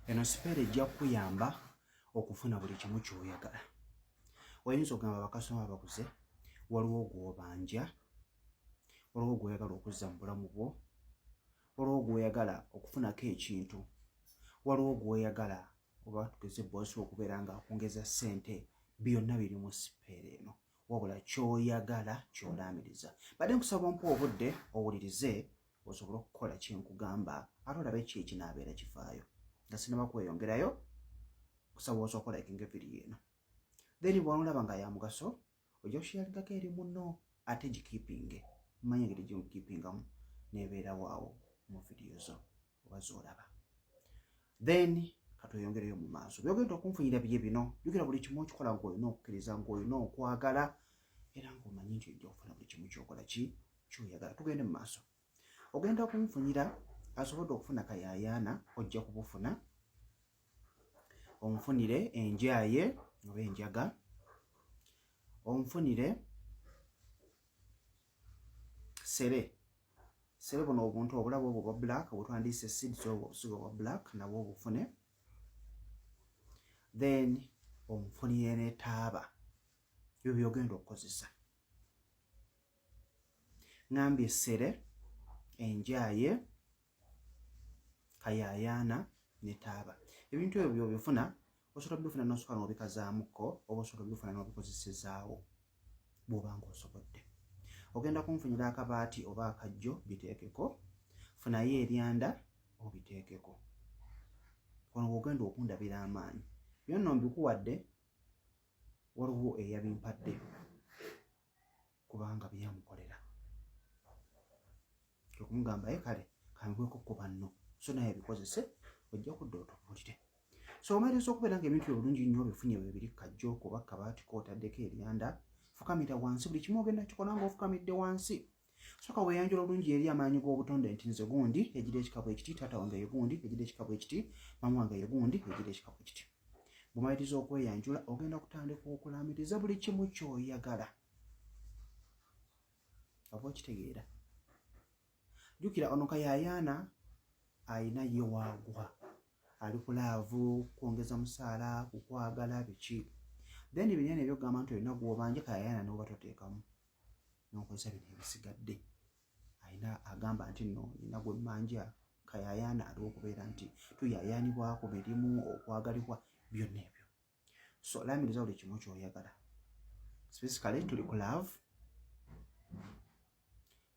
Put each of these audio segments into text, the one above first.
eno sipeera ejja kukuyamba okufuna buli kimu ky'oyagala. Oyinza okugamba bakasitoma bakuze, waliwo gw'obanja, waliwo gw'oyagala okuzza mu bulamu bwo, waliwo gw'oyagala okufunako ekintu, waliwo gw'oyagala oba tugeze boosi okubeera ng'akwongeza ssente. Byonna biri mu sipeera eno, wabula ky'oyagala ky'olaamiriza. Badde nkusaba ompa obudde owulirize osobole okukola kyenkugamba ate olabe ki ekinaabeera kifaayo. Nga sinaba kweyongerayo, kusaba osobola okukolaikinga vidiyo eno. Then bw'onolaba nga ya mugaso ojja kusharingako eri munno ate gikiipinge. Manya engeri gy'ogikiipingamu n'ebeerawo awo mu vidiyo zo oba z'olaba. Then katweyongereyo mu maaso. By'ogenda okunfunyira bye bino, jjukira buli kimu okikola ng'olina okukkiriza, ng'olina okwagala era ng'omanyi nti ojja okufuna buli kimu ky'okola ky'oyagala. Tugende mu maaso. Ogenda okunfunyira asobodde okufuna kayaayaana ojja kubufuna. Onfunire enjaye oba enjaga, onfunire sere buno obuntu obulabo obwo obwa black obutwandiise seeds obwo obusigo obwa black nabwo obufune. Then onfunire n'etaaba, ebyo by'ogenda okukozesa. Ngambye sere, enjaye, kayaayaana n'etaaba. Ebintu ebyo by'obifuna osobola kubifuna n'osooka n'obikazaamuko oba osobola kubifuna n'obikozesezaawo bw'oba ng'osobodde. Ogenda kunfunira akabaati oba akajjo biteekeko, funayo eryanda obiteekeko. Wano w'ogenda okundabira amaanyi. Byonna mbikuwadde waliwo eyabimpadde kubanga byamukolera. Okumugamba kale kangweko ku banno so naye bikozese ojja kudda otubuulire. So omaliriza okubeera ng'ebintu ebirungi nnyo bifunye bibiri kajjo kuba kabaati kootaddeko eryanda, fukamira wansi. Buli kimu ogenda kikola ng'ofukamidde wansi. Soka weeyanjula olungi eri amaanyi g'obutonde nti nze gundi egira ekikapu ekiti, taata wange ye gundi egira ekikapu ekiti, maama wange ye gundi egira ekikapu ekiti. Bw'omaliriza okweyanjula ogenda kutandika okulaamiriza buli kimu ky'oyagala. Oba okitegeera? Jjukira ono kayaayaana ayina ye waagwa. Ali ku laavu, kwongeza musaala, kukwagala biki. Then binene eby'okugamba nti olina gw'obanja kayaayaana n'oba toteekamu. N'okozesa bino ebisigadde. Ayina agamba nti nno nina gwe mmanja, kayaayaana aliwo okubeera nti tuyaayaanibwa ku mirimu, okwagalibwa, byonna ebyo. So laamiriza buli kimu ky'oyagala. Specifically tuli ku love.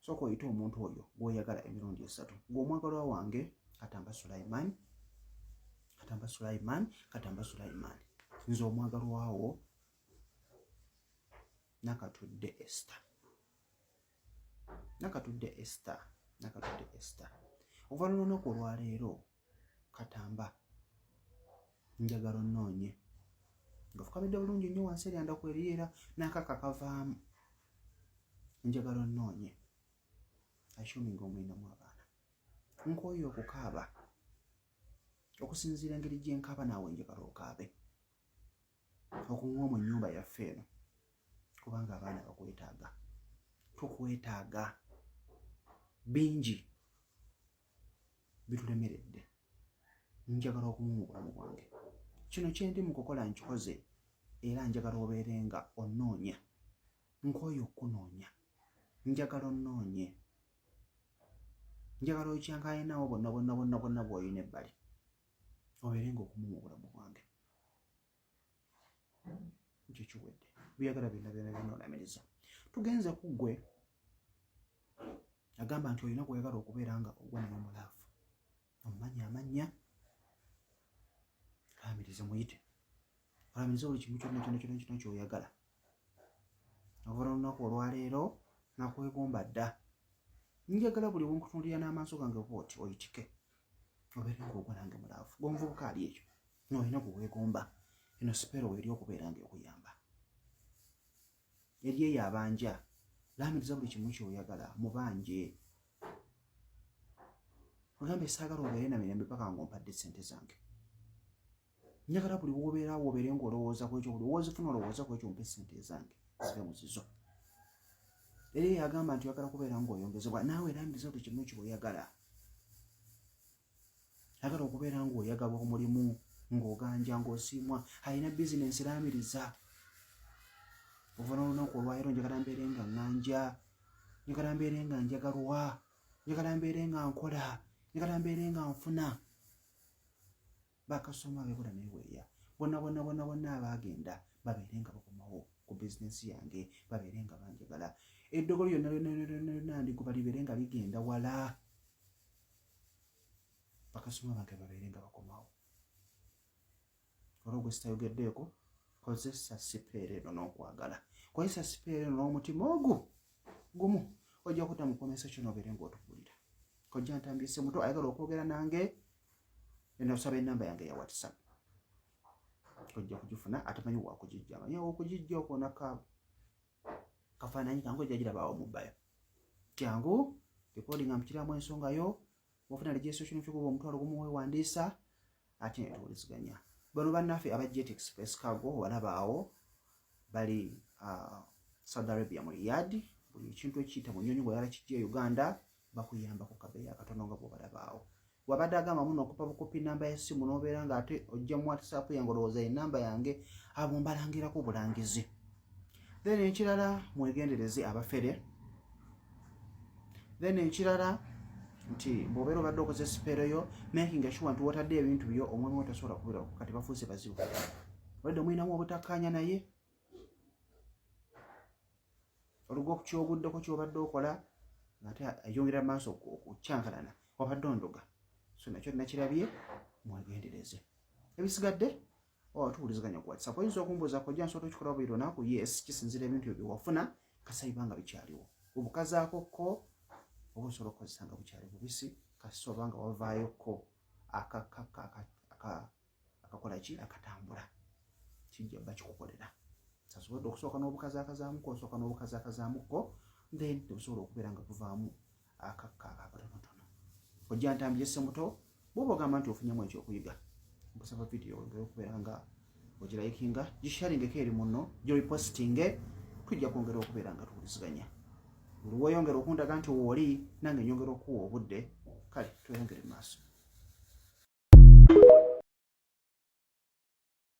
Sooka oyite omuntu oyo gw'oyagala emirundi 3. Ng'omwagalwa wange Katamba Sulaiman, Katamba Sulaiman, Katamba Sulaiman. Nze omwagalwawo Nakatudde Esther. Nakatudde Esther, Nakatudde Esther. Oluvannyuma lw'olunaku olwaleero Katamba njagala onnoonye. Nga fukamidde bulungi nnyo wansi eryanda kweriyeera n'akaka kavaamu. Njagala onnoonye. Assuming omulinamu abaana. Nkooye okukaaba. Okusinziira engeri gye nkaaba naawe njagala okaabe. Okuŋŋwa mu nnyumba yaffe eno. Kubanga abaana bakwetaaga. Tukwetaaga. Bingi bitulemeredde. Njagala okumu mu bulamu bwange. Kino kye ndi mu kukola nkikoze era njagala obeere nga onnoonya. Nkooye okkunoonya. Njagala onnoonye. Njagala okyankaayinaawo bonna bw'olina ebbali. Obeere ng'okumu mu bulamu bwange. Ekyo kiwedde. Byagala byonna olamiriza. Tugenze ku ggwe agamba nti olina kweyagala okubeera nga ogwa naye mulaafu. Omumanya amannya. Laamiriza muyite. Olaamiriza buli kimu kyonna ky'oyagala. Oluvannyuma lw'olunaku olwaleero nakwegomba dda. Njagala buli bwenkutunuulira n'amaaso gange bw'oti oyitike. Obeere ng'ogwa nange mulaafu. Gw'omuvubuka ali ekyo. N'olina gwe weegomba. Eno sipeera eri okubeera ng'ekuyamba. Eri eyo abanja. Laamiriza buli kimu ky'oyagala mubanje. Ogambe saagala obeere na mirembe paka ng'ompadde ssente zange. Njagala buli w'obeera obeere ng'olowooza ku ekyo, buli w'ozifuna olowooza ku ekyo ompe ssente zange zibe muzizo. Eri eyo agamba nti oyagala kubeera ng'oyongezebwa, naawe laamiriza buli kimu ky'oyagala. ayagala okubeera ng'oyagala omulimu ng'oganja ng'osiimwa alina bizinensi eraamiriza ova n'olunaku olwayiro njagala mbeere nga ŋŋanja njagala mbeere nga njagalwa njagala mbeere nga nkola njagala mbeere nga nfuna bakasoma beekola neweeya bonna abaagenda babeere nga bakomawo ku bizinensi yange babeere nga banjagala eddogo lyonna ndikuba libeere nga ligenda wala bakasoma bange babeere nga bakomawo olwo gwe sitayogeddeeko kozesa sipeera eno n'okwagala kozesa sipeera eno n'omutima ogwo gumu ojja kutta mu komesa kyo n'obeere ng'otukulira kojja ntambise muto ayagala okwogera nange nosaba ennamba yange ya whatsapp ojja kugifuna atamanyi wakugijja manyi okugijja okwona kafaananyi kangu ojja girabaawo mu bbayo kyangu recordinga mukiramu ensonga yo ofuna registration fee kuba omutwalo gumu weewandiisa ate netuwuliziganya bano bannaffe aba Jet Express Cargo walabaawo bali Saudi Arabia mu Riyadh buli ekintu ekiyita mu nnyonyi bw'oyala kijja Uganda bakuyamba ku kabeeyi akatono nga bw'obalabaawo wabadde agamba muno okupa bukopi nnamba y'essimu n'obeera ng'ate ojja mu WhatsApp yange olowooza ennamba yange abo mbalangirako bulangizi then ekirala mwegendereze abafere then ekirala nti bw'obeera obadde okoze sipeero yo making sure nti wotadde ebintu byo omwami we tasobola kubiraku kati bafuuse bazibu olwadde omwinamu obutakkaanya naye oluga okukyoguddeko kyobadde okola ng'ate ayongera maaso okukyankalana wabadde ondoga so nakyo nakirabye mwegendereze ebisigadde tuwuliziganya ku WhatsApp oyinza okumbuuza kojja nsobola okukikola buli lunaku yes kisinzira ebintu ebyo byewafuna kasayiba nga bikyaliwo obukazaako ko oba osobola okukozesa nga bukyali bubisi kasita oba nga wavaayoko akakola ki akatambula kijja bba kikukolera sasobodde okusooka n'obukazaakazaamuko osooka n'obukazaakazaamuko then obusobola okubeera nga buvaamu akakka akatonotono ojja ntambise muto bwoba ogamba nti ofunyemu ekyokuyiga nkusaba vidiyo ongere okubeera nga ogirayikinga gisharingeko eri muno giripositinge tujja kwongera okubeera nga tuwuliziganya buli weyongera okundaga nti wooli nange nyongera okuwa obudde kale tweyongere mu maaso